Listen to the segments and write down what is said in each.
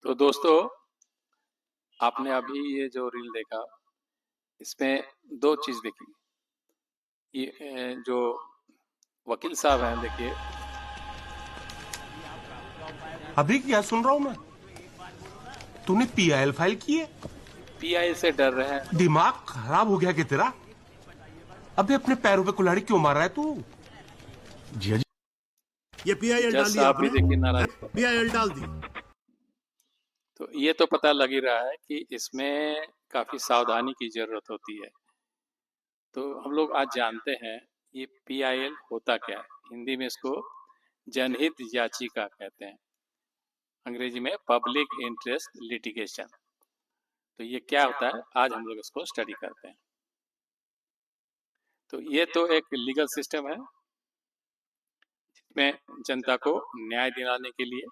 तो दोस्तों, आपने अभी ये जो रील देखा, इसमें दो चीज देखी। ये जो वकील साहब हैं, देखिए। अभी क्या सुन रहा हूँ मैं? तूने पीआईएल फाइल की है? पीआई से डर रहे हैं लोग। दिमाग खराब हो गया कि तेरा? अबे अपने पैरों पे कुल्हाड़ी क्यों मार रहा है तू? जी। ये पीआईएल जज डाल दिया साहब भी आपने? देखिए नाराज हो रहे हैं। पीआईएल डाल दी। तो ये तो पता लग ही रहा है कि इसमें काफी सावधानी की जरूरत होती है। तो हम लोग आज जानते हैं ये पीआईएल होता क्या है। हिंदी में इसको जनहित याचिका कहते हैं, अंग्रेजी में पब्लिक इंटरेस्ट लिटिगेशन। तो ये क्या होता है, आज हम लोग इसको स्टडी करते हैं। तो ये तो एक लीगल सिस्टम है जिसमें जनता को न्याय दिलाने के लिए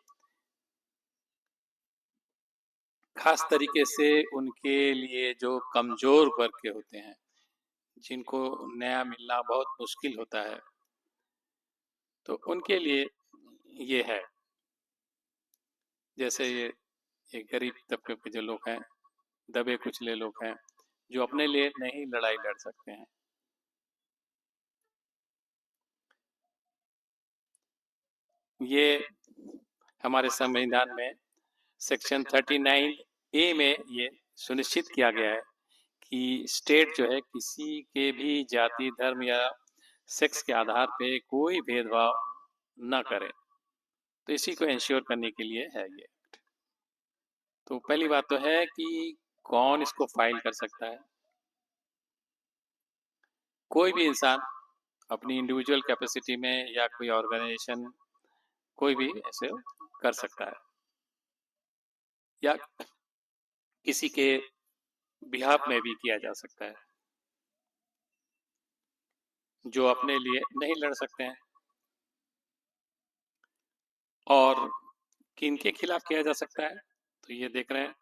खास तरीके से उनके लिए जो कमजोर वर्ग के होते हैं, जिनको न्याय मिलना बहुत मुश्किल होता है, तो उनके लिए ये है। जैसे ये गरीब तबके के जो लोग हैं, दबे कुचले लोग हैं, जो अपने लिए नहीं लड़ाई लड़ सकते हैं। ये हमारे संविधान में सेक्शन 39A में ये सुनिश्चित किया गया है कि स्टेट जो है किसी के भी जाति, धर्म या सेक्स के आधार पे कोई भेदभाव न करे। तो इसी को इंश्योर करने के लिए है ये। तो पहली बात तो है कि कौन इसको फाइल कर सकता है। कोई भी इंसान अपनी इंडिविजुअल कैपेसिटी में या कोई ऑर्गेनाइजेशन, कोई भी ऐसे कर सकता है, या किसी के बिहाफ में भी किया जा सकता है, जो अपने लिए नहीं लड़ सकते हैं। और किनके खिलाफ किया जा सकता है, तो ये देख रहे हैं,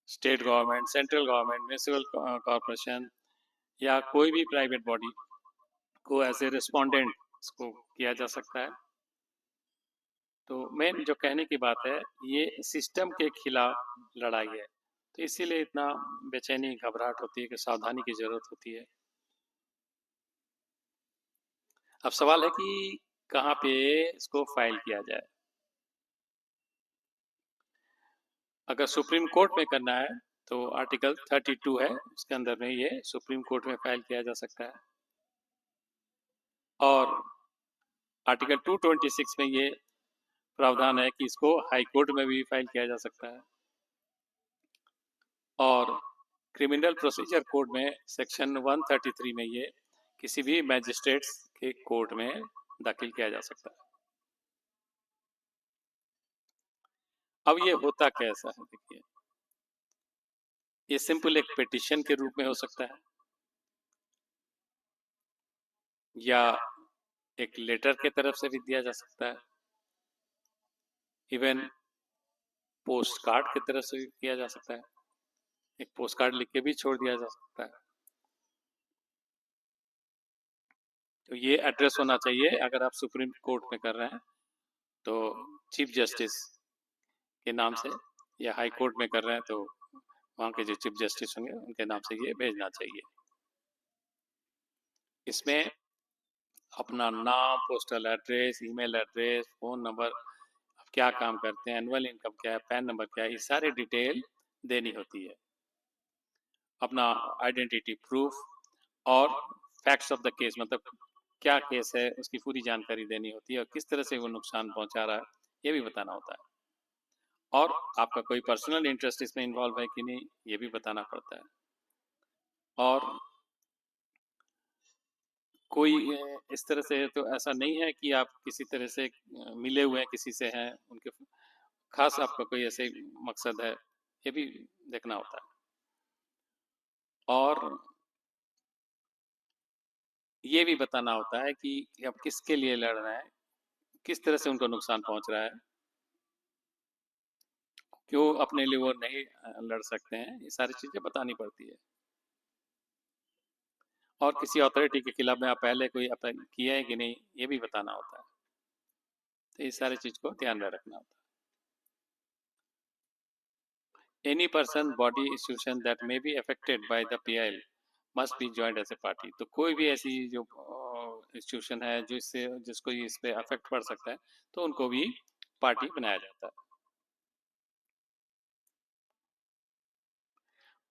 state government, central government, municipal corporation या कोई भी प्राइवेट बॉडी को ऐसे रिस्पोंडेंट को किया जा सकता है। तो मेन जो कहने की बात है, ये सिस्टम के खिलाफ लड़ाई है। तो इसीलिए इतना बेचैनी, घबराहट होती है कि सावधानी की जरूरत होती है। अब सवाल है कि कहाँ पे इसको फाइल किया जाए। अगर सुप्रीम कोर्ट में करना है तो आर्टिकल 32 है, उसके अंदर में ये सुप्रीम कोर्ट में फाइल किया जा सकता है। और आर्टिकल 226 में ये प्रावधान है कि इसको हाई कोर्ट में भी फाइल किया जा सकता है। और क्रिमिनल प्रोसीजर कोड में सेक्शन 133 में ये किसी भी मैजिस्ट्रेट्स के कोर्ट में दाखिल किया जा सकता है। अब ये होता कैसा है, देखिए। ये सिंपल एक पिटीशन के रूप में हो सकता है, या एक लेटर के तरफ से भी दिया जा सकता है, इवन पोस्ट कार्ड की तरफ से भी किया जा सकता है। एक पोस्ट कार्ड लिख के भी छोड़ दिया जा सकता है। तो ये एड्रेस होना चाहिए। अगर आप सुप्रीम कोर्ट में कर रहे हैं तो चीफ जस्टिस के नाम से, या हाई कोर्ट में कर रहे हैं तो वहाँ के जो चीफ जस्टिस होंगे उनके नाम से ये भेजना चाहिए। इसमें अपना नाम, postal address, email address, phone number, आप क्या काम करते हैं, एनुअल इनकम क्या है, पैन नंबर क्या है, ये सारी डिटेल देनी होती है। अपना आइडेंटिटी प्रूफ और फैक्ट्स ऑफ द केस, मतलब क्या केस है उसकी पूरी जानकारी देनी होती है, और किस तरह से वो नुकसान पहुंचा रहा है ये भी बताना होता है। और आपका कोई पर्सनल इंटरेस्ट इसमें इन्वॉल्व है कि नहीं, ये भी बताना पड़ता है। और कोई इस तरह से तो ऐसा नहीं है कि आप किसी तरह से मिले हुए हैं, किसी से हैं, उनके खास आपका कोई ऐसे मकसद है, ये भी देखना होता है। और ये भी बताना होता है कि आप किसके लिए लड़ रहे हैं, किस तरह से उनको नुकसान पहुंच रहा है, क्यों अपने लिए वो नहीं लड़ सकते हैं, ये सारी चीज़ें बतानी पड़ती है। और किसी अथॉरिटी के खिलाफ में आप पहले कोई अप्लाई किए हैं कि नहीं, ये भी बताना होता है। तो इस सारी चीज़ को ध्यान में रखना होता है। Any person body institution that may be affected by the PIL must be joined as a party. तो कोई भी ऐसी जो इंस्टीट्यूशन है जिसको इस पे अफेक्ट पड़ सकता है तो उनको भी पार्टी बनाया जाता है।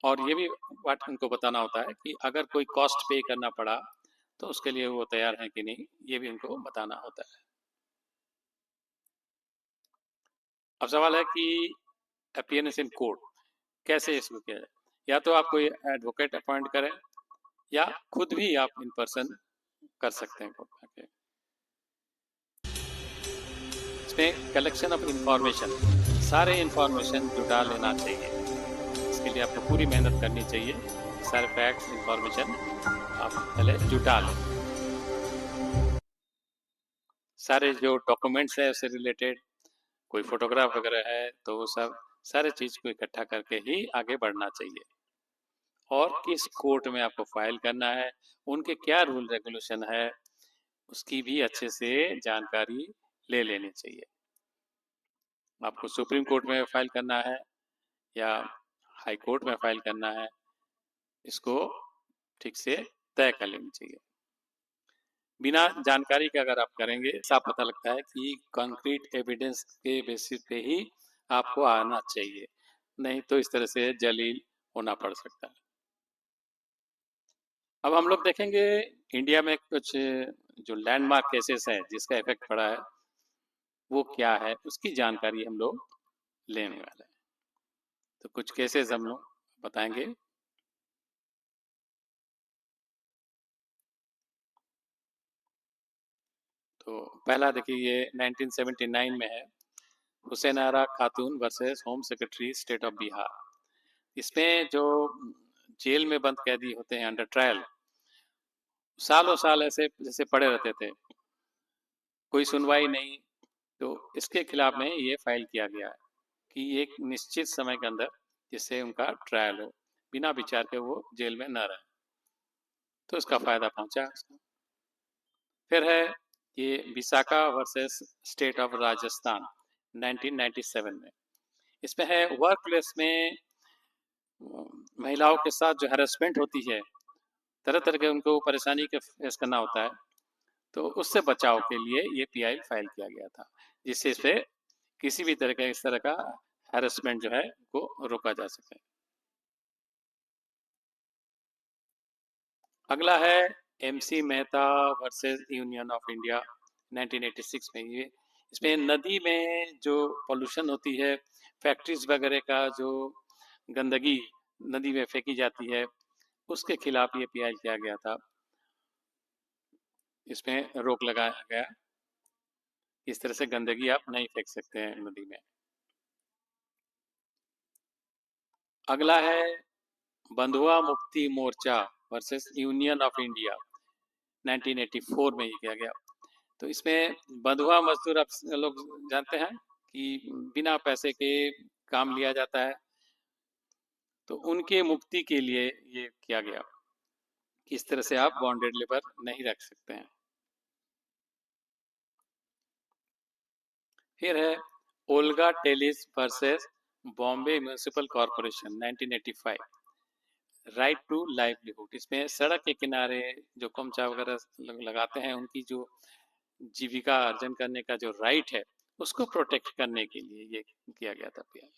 और ये भी बात उनको बताना होता है कि अगर कोई कॉस्ट पे करना पड़ा तो उसके लिए वो तैयार हैं कि नहीं, ये भी उनको बताना होता है। अब सवाल है कि अपीयरेंस इन कोर्ट कैसे इसको किया जाए। या तो आप कोई एडवोकेट अपॉइंट करें या खुद भी आप इन पर्सन कर सकते हैं कोर्ट में आके। इसमें कलेक्शन ऑफ इंफॉर्मेशन, सारे इंफॉर्मेशन जुटा लेना चाहिए। इसके लिए आपको पूरी मेहनत करनी चाहिए। सारे फैक्ट्स इंफॉर्मेशन आप पहले जुटा लें। सारे जो डॉक्यूमेंट्स है उससे रिलेटेड कोई फोटोग्राफ वगैरह है तो वो सब सारे चीज को इकट्ठा करके ही आगे बढ़ना चाहिए। और किस कोर्ट में आपको फाइल करना है, उनके क्या रूल रेगुलेशन है, उसकी भी अच्छे से जानकारी ले लेनी चाहिए। आपको सुप्रीम कोर्ट में फाइल करना है या हाई कोर्ट में फाइल करना है, इसको ठीक से तय कर लेनी चाहिए। बिना जानकारी के अगर आप करेंगे साफ पता लगता है कि कंक्रीट एविडेंस के बेसिस पे ही आपको आना चाहिए, नहीं तो इस तरह से जलील होना पड़ सकता है। अब हम लोग देखेंगे इंडिया में कुछ जो लैंडमार्क केसेस हैं जिसका इफेक्ट पड़ा है वो क्या है, उसकी जानकारी हम लोग लेने वाले हैं। तो कुछ केसेस हम लोग बताएंगे। तो पहला देखिए ये 1979 में है, हुसैन आरा खातून versus home secretary state of Bihar. इसमें जो जेल में बंद कैदी होते हैं अंडर ट्रायल, सालों साल ऐसे जैसे पड़े रहते थे, कोई सुनवाई नहीं, तो इसके खिलाफ में ये फाइल किया गया है कि एक निश्चित समय के अंदर जिससे उनका ट्रायल हो, बिना विचार के वो जेल में न रहे, तो इसका फायदा पहुंचा। फिर है ये Vishakha versus state of Rajasthan 1997 में। इसमें है वर्क प्लेस में महिलाओं के साथ जो हैरेसमेंट होती है, तरह तरह के उनको परेशानी के फेस करना होता है, तो उससे बचाव के लिए ये पीआई फाइल किया गया था, जिससे इस पे किसी भी तरह का इस तरह का हैरेसमेंट जो है को रोका जा सके। अगला है MC Mehta versus union of India 1986 में। ये इसमें नदी में जो पोल्यूशन होती है, फैक्ट्रीज वगैरह का जो गंदगी नदी में फेंकी जाती है, उसके खिलाफ ये पीआई किया गया था। इसमें रोक लगाया गया, इस तरह से गंदगी आप नहीं फेंक सकते हैं नदी में। अगला है बंधुआ Mukti Morcha versus union of India 1984 में ये किया गया। तो इसमें बंधुआ मजदूर आप लोग जानते हैं कि बिना पैसे के काम लिया जाता है, तो उनके मुक्ति के लिए ये किया गया कि इस तरह से आप बॉन्डेड लेबर नहीं रख सकते हैं। फिर है Olga Tellis versus Bombay municipal corporation 1985, right to livelihood. इसमें सड़क के किनारे जो कमचा वगैरह लगाते हैं, उनकी जो जीविका अर्जन करने का जो राइट है उसको प्रोटेक्ट करने के लिए ये किया गया था पीएल।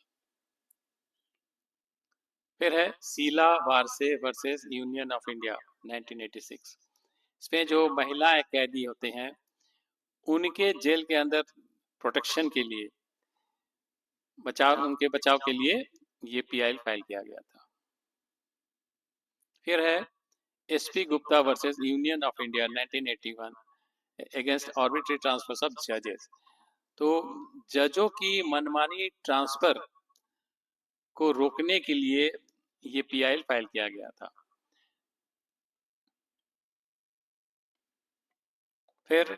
फिर है Sheela Barse versus union of India 1986। इसमें जो महिलाएं कैदी होते हैं उनके जेल के अंदर प्रोटेक्शन के लिए, उनके बचाव के लिए ये पीआई फाइल किया गया था। फिर है SP Gupta versus union of India 1981 against arbitrary transfer of जजेस। तो जजों की मनमानी ट्रांसफर को रोकने के लिए ये पीआई फाइल किया गया था। फिर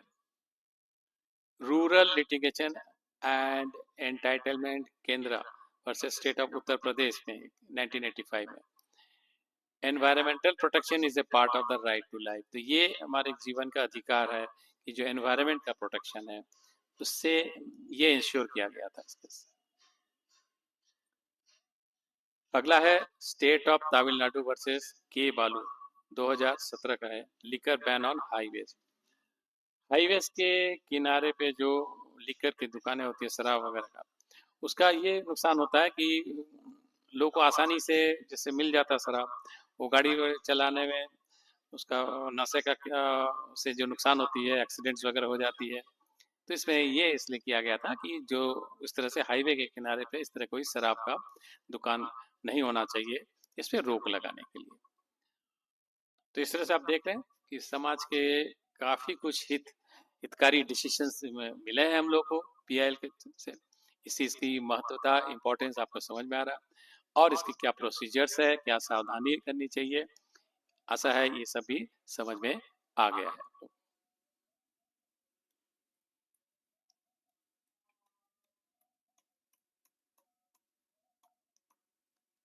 rural litigation and entitlement Kendra versus state of Uttar Pradesh में 1985 में, environmental protection is a part of the right to life. तो ये हमारे जीवन का अधिकार है कि जो एनवायरमेंट का प्रोटेक्शन है उससे ये इंश्योर किया गया था इसके। अगला है स्टेट ऑफ तमिलनाडु वर्सेस के बालू, 2017 का है, liquor ban on highways. Highways के किनारे पे जो लिकर की दुकानें होती है शराब वगैरह का, उसका ये नुकसान होता है कि लोग को आसानी से जैसे मिल जाता है शराब, वो गाड़ी चलाने में उसका नशे का से जो नुकसान होती है, एक्सीडेंट्स वगैरह हो जाती है। तो इसमें ये इसलिए किया गया था कि जो इस तरह से हाईवे के किनारे पे इस तरह कोई शराब का दुकान नहीं होना चाहिए, इस पे रोक लगाने के लिए। तो इस तरह से आप देख रहे हैं कि समाज के काफ़ी कुछ हितकारी डिसीजंस मिले हैं हम लोग को पीआईएल के से। इस चीज़ की महत्वता, इम्पोर्टेंस आपको समझ में आ रहा है, और इसकी क्या प्रोसीजर्स है, क्या सावधानी करनी चाहिए, आशा है ये सब भी समझ में आ गया है।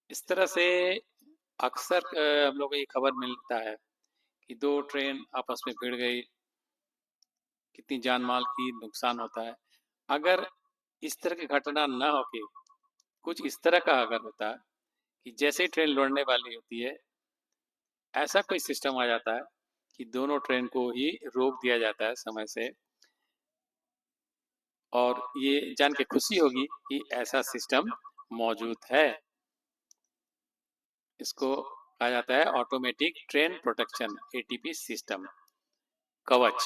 इस तरह से अक्सर हम लोग को ये खबर मिलता है कि दो ट्रेन आपस में भिड़ गई, कितनी जान माल की नुकसान होता है। अगर इस तरह की घटना न होके कुछ इस तरह का अगर होता है कि जैसे ही ट्रेन लौटने वाली होती है, ऐसा कोई सिस्टम आ जाता है कि दोनों ट्रेन को ही रोक दिया जाता है समय से, और ये जान के खुशी होगी कि ऐसा सिस्टम मौजूद है। इसको कहा जाता है automatic train protection, ATP system, कवच।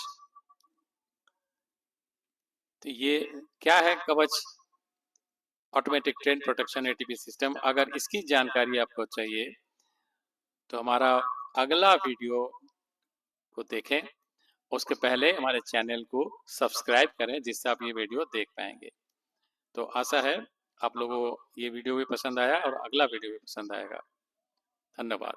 तो ये क्या है कवच, automatic train protection ATP system? अगर इसकी जानकारी आपको चाहिए तो हमारा अगला वीडियो को देखें, उसके पहले हमारे चैनल को सब्सक्राइब करें जिससे आप ये वीडियो देख पाएंगे। तो आशा है आप लोगों को ये वीडियो भी पसंद आया और अगला वीडियो भी पसंद आएगा। धन्यवाद।